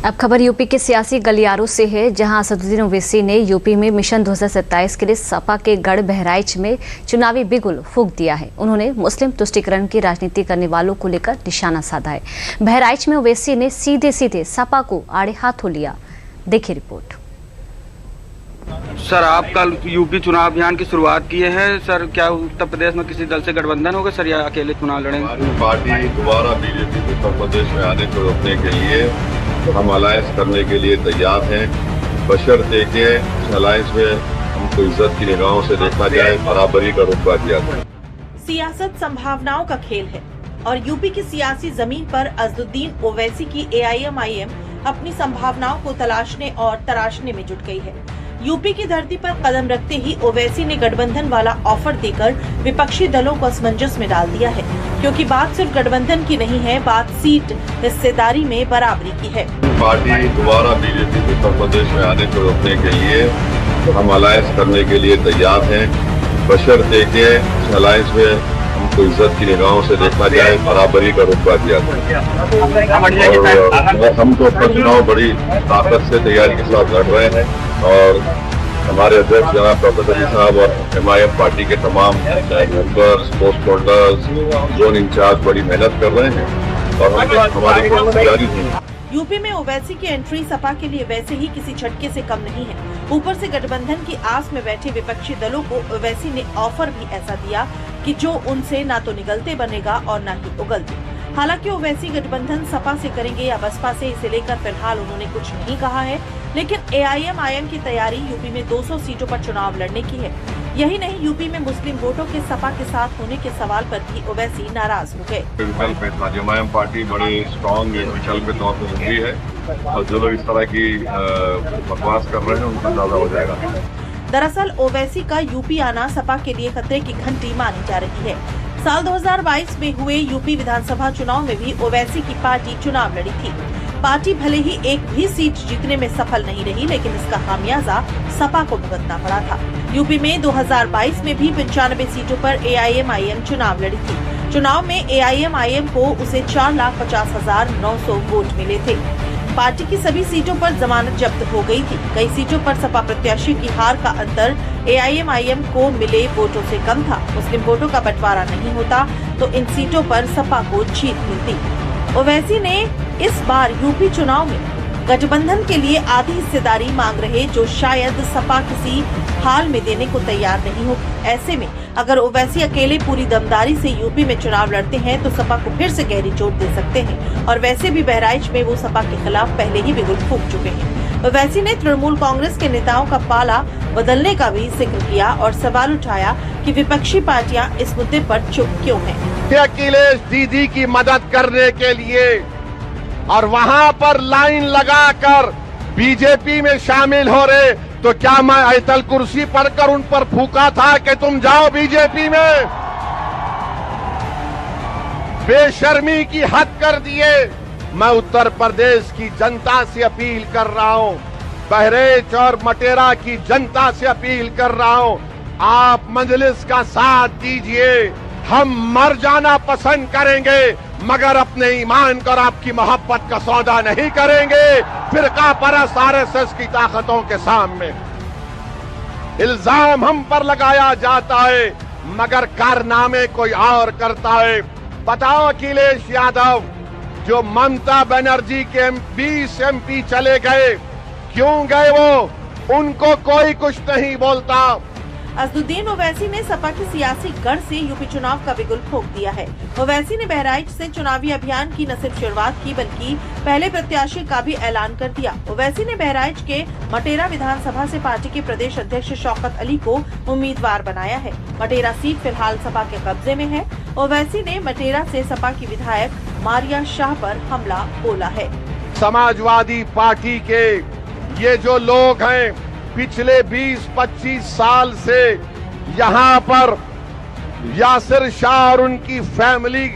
अब खबर यूपी के सियासी गलियारों से है, जहां असदुद्दीन ओवैसी ने यूपी में मिशन 2027 के लिए सपा के गढ़ बहराइच में चुनावी बिगुल फूंक दिया है। उन्होंने मुस्लिम तुष्टीकरण की राजनीति करने वालों को लेकर निशाना साधा है। बहराइच में ओवैसी ने सीधे सीधे सपा को आड़े हाथों लिया। देखिए रिपोर्ट। सर, आप कल यूपी चुनाव अभियान की शुरुआत किए हैं। सर, क्या उत्तर प्रदेश में किसी दल से गठबंधन होगा सर, या अकेले चुनाव लड़ेंगे? पार्टी दोबारा बीजेपी को उत्तर प्रदेश में आने को रोकने के लिए हम अलायंस करने के लिए तैयार हैं। बशर्ते के अलायंस में हमको इज्जत की निगाहों से देखा जाए, बराबरी का रुतबा दिया जाए। सियासत संभावनाओं का खेल है और यूपी की सियासी जमीन पर असदुद्दीन ओवैसी की AIM-IM अपनी संभावनाओं को तलाशने और तराशने में जुट गई है। यूपी की धरती पर कदम रखते ही ओवैसी ने गठबंधन वाला ऑफर देकर विपक्षी दलों को असमंजस में डाल दिया है, क्योंकि बात सिर्फ गठबंधन की नहीं है, बात सीट हिस्सेदारी में बराबरी की है। पार्टी दोबारा बीजेपी को उत्तर प्रदेश में आने को रोकने के लिए हम अलायंस करने के लिए तैयार हैं। बशर्ते के अलायंस में हमको इज्जत की निगाहों से देखा जाए, बराबरी का रुतबा दिया जाए। और हम तो अपना चुनाव बड़ी ताकत से तैयारी के साथ लड़ रहे हैं और हमारे अध्यक्ष जनाब डॉक्टर अली साहब और MIM पार्टी के तमाम members, post holders, zone incharge बड़ी मेहनत कर रहे हैं और हमारी तैयारी है। यूपी में ओवैसी की एंट्री सपा के लिए वैसे ही किसी झटके से कम नहीं है। ऊपर से गठबंधन की आस में बैठे विपक्षी दलों को ओवैसी ने ऑफर भी ऐसा दिया कि जो उनसे ना तो निगलते बनेगा और ना ही उगलते। हालांकि ओवैसी गठबंधन सपा से करेंगे या बसपा से, इसे लेकर फिलहाल उन्होंने कुछ नहीं कहा है। लेकिन AIM-IM की तैयारी यूपी में 200 सीटों पर चुनाव लड़ने की है। यही नहीं, यूपी में मुस्लिम वोटों के सपा के साथ होने के सवाल पर भी ओवैसी नाराज हो गए। MIM पार्टी बड़ी स्ट्रॉन्ग मिसाल के तौर पर उभरी है और जो लोग इस तरह की बकवास कर रहे हैं उनको ज्यादा हो जाएगा। दरअसल ओवैसी का यूपी आना सपा के लिए खतरे की घंटी मानी जा रही है। साल 2022 में हुए यूपी विधानसभा चुनाव में भी ओवैसी की पार्टी चुनाव लड़ी थी। पार्टी भले ही एक भी सीट जीतने में सफल नहीं रही, लेकिन इसका खामियाजा सपा को भुगतना पड़ा था। यूपी में 2022 में भी 95 सीटों पर AIM-IM चुनाव लड़ी थी। चुनाव में AIM-IM को उसे 4,50,900 वोट मिले थे। पार्टी की सभी सीटों पर जमानत जब्त हो गई थी। कई सीटों पर सपा प्रत्याशी की हार का अंतर AIM-IM को मिले वोटों से कम था। मुस्लिम वोटों का बंटवारा नहीं होता तो इन सीटों पर सपा को जीत मिलती। ओवैसी ने इस बार यूपी चुनाव में गठबंधन के लिए आधी हिस्सेदारी मांग रहे, जो शायद सपा किसी हाल में देने को तैयार नहीं हो। ऐसे में अगर ओवैसी अकेले पूरी दमदारी से यूपी में चुनाव लड़ते हैं तो सपा को फिर से गहरी चोट दे सकते हैं। और वैसे भी बहराइच में वो सपा के खिलाफ पहले ही बिगुल फूंक चुके हैं। ओवैसी ने तृणमूल कांग्रेस के नेताओं का पाला बदलने का भी जिक्र किया और सवाल उठाया कि विपक्षी पार्टियां इस मुद्दे पर चुप क्यों हैं। अखिलेश दीदी की मदद करने के लिए और वहां पर लाइन लगाकर बीजेपी में शामिल हो रहे, तो क्या मैं आयतल कुर्सी पढ़कर उन पर फूका था कि तुम जाओ बीजेपी में? बेशर्मी की हद कर दिए। मैं उत्तर प्रदेश की जनता से अपील कर रहा हूं, बहराइच और मटेरा की जनता से अपील कर रहा हूं, आप मजलिस का साथ दीजिए। हम मर जाना पसंद करेंगे मगर अपने ईमान को और आपकी मोहब्बत का सौदा नहीं करेंगे फिरका परस्त RSS की ताकतों के सामने। इल्जाम हम पर लगाया जाता है मगर कारनामे कोई और करता है। बताओ अखिलेश यादव जो ममता बनर्जी के 20 MP चले गए, क्यों गए वो? उनको कोई कुछ नहीं बोलता। असदुद्दीन ओवैसी ने सपा की सियासी गढ़ से यूपी चुनाव का बिगुल फूंक दिया है। ओवैसी ने बहराइच से चुनावी अभियान की न सिर्फ शुरुआत की बल्कि पहले प्रत्याशी का भी ऐलान कर दिया। ओवैसी ने बहराइच के मटेरा विधानसभा से पार्टी के प्रदेश अध्यक्ष शौकत अली को उम्मीदवार बनाया है। मटेरा सीट फिलहाल सपा के कब्जे में है। ओवैसी ने मटेरा से सपा की विधायक मारिया शाह पर हमला बोला है। समाजवादी पार्टी के ये जो लोग हैं पिछले 20-25 साल से यहाँ पर यासिर शाह और उनकी फैमिली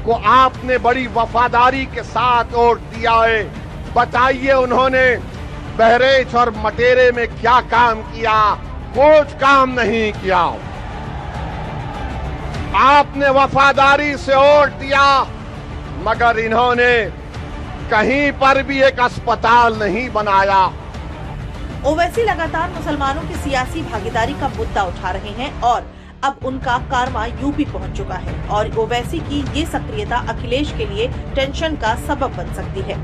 को आपने बड़ी वफादारी के साथ वोट दिया है। बताइए उन्होंने बहराइच और मटेरे में क्या काम किया? कुछ काम नहीं किया। आपने वफादारी से वोट दिया मगर इन्होंने कहीं पर भी एक अस्पताल नहीं बनाया। ओवैसी लगातार मुसलमानों की सियासी भागीदारी का मुद्दा उठा रहे हैं और अब उनका कारवां यूपी पहुंच चुका है और ओवैसी की ये सक्रियता अखिलेश के लिए टेंशन का सबब बन सकती है।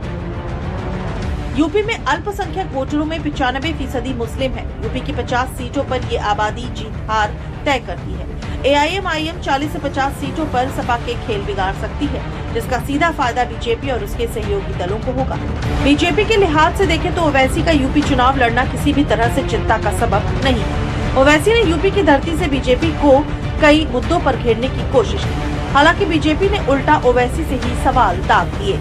यूपी में अल्पसंख्यक वोटरों में 95% मुस्लिम है। यूपी की 50 सीटों पर ये आबादी जीत हार तय करती है। AIM-IM 40 से 50 सीटों पर सपा के खेल बिगाड़ सकती है, जिसका सीधा फायदा बीजेपी और उसके सहयोगी दलों को होगा। बीजेपी के लिहाज से देखें तो ओवैसी का यूपी चुनाव लड़ना किसी भी तरह से चिंता का सबब नहीं है। ओवैसी ने यूपी की धरती से बीजेपी को कई मुद्दों पर घेरने की कोशिश की। हालांकि बीजेपी ने उल्टा ओवैसी से ही सवाल दाग दिए।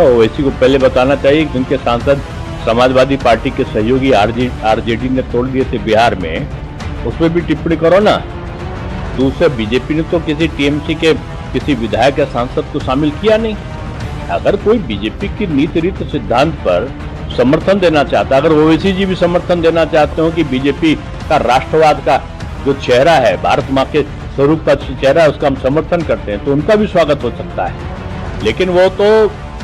ओवैसी को पहले बताना चाहिए कि उनके सांसद समाजवादी पार्टी के सहयोगी आरजेडी ने तोड़ दिए थे बिहार में, उसमें भी टिप्पणी करो ना। दूसरे बीजेपी ने तो किसी टीएमसी के किसी विधायक या सांसद को शामिल किया नहीं। अगर कोई बीजेपी की नीति रीति सिद्धांत पर समर्थन देना चाहता, अगर ओवैसी जी भी समर्थन देना चाहते हो कि बीजेपी का राष्ट्रवाद का जो चेहरा है, भारत माँ के स्वरूप का चेहरा है, उसका हम समर्थन करते हैं, तो उनका भी स्वागत हो सकता है। लेकिन वो तो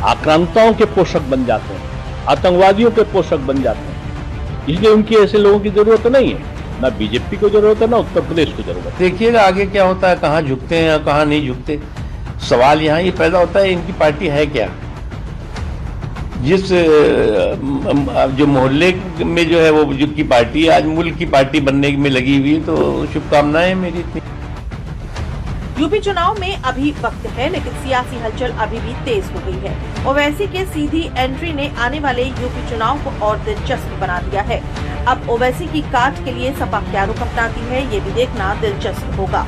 आक्रांताओं के पोषक बन जाते हैं, आतंकवादियों के पोषक बन जाते हैं, इसलिए उनकी ऐसे लोगों की जरूरत नहीं है। ना बीजेपी को जरूरत है, ना उत्तर प्रदेश को जरूरत है। देखिएगा आगे क्या होता है, कहाँ झुकते हैं या कहाँ नहीं झुकते। सवाल यहाँ ये पैदा होता है इनकी पार्टी है क्या। जिस जो मोहल्ले में जो है वो जो की पार्टी आज मुल्क की पार्टी बनने में लगी हुई, तो शुभकामनाएं मेरी थी। यूपी चुनाव में अभी वक्त है, लेकिन सियासी हलचल अभी भी तेज हो गई है। ओवैसी के सीधी एंट्री ने आने वाले यूपी चुनाव को और दिलचस्प बना दिया है। अब ओवैसी की काट के लिए सपा क्या रुख अपनाती है, ये भी देखना दिलचस्प होगा।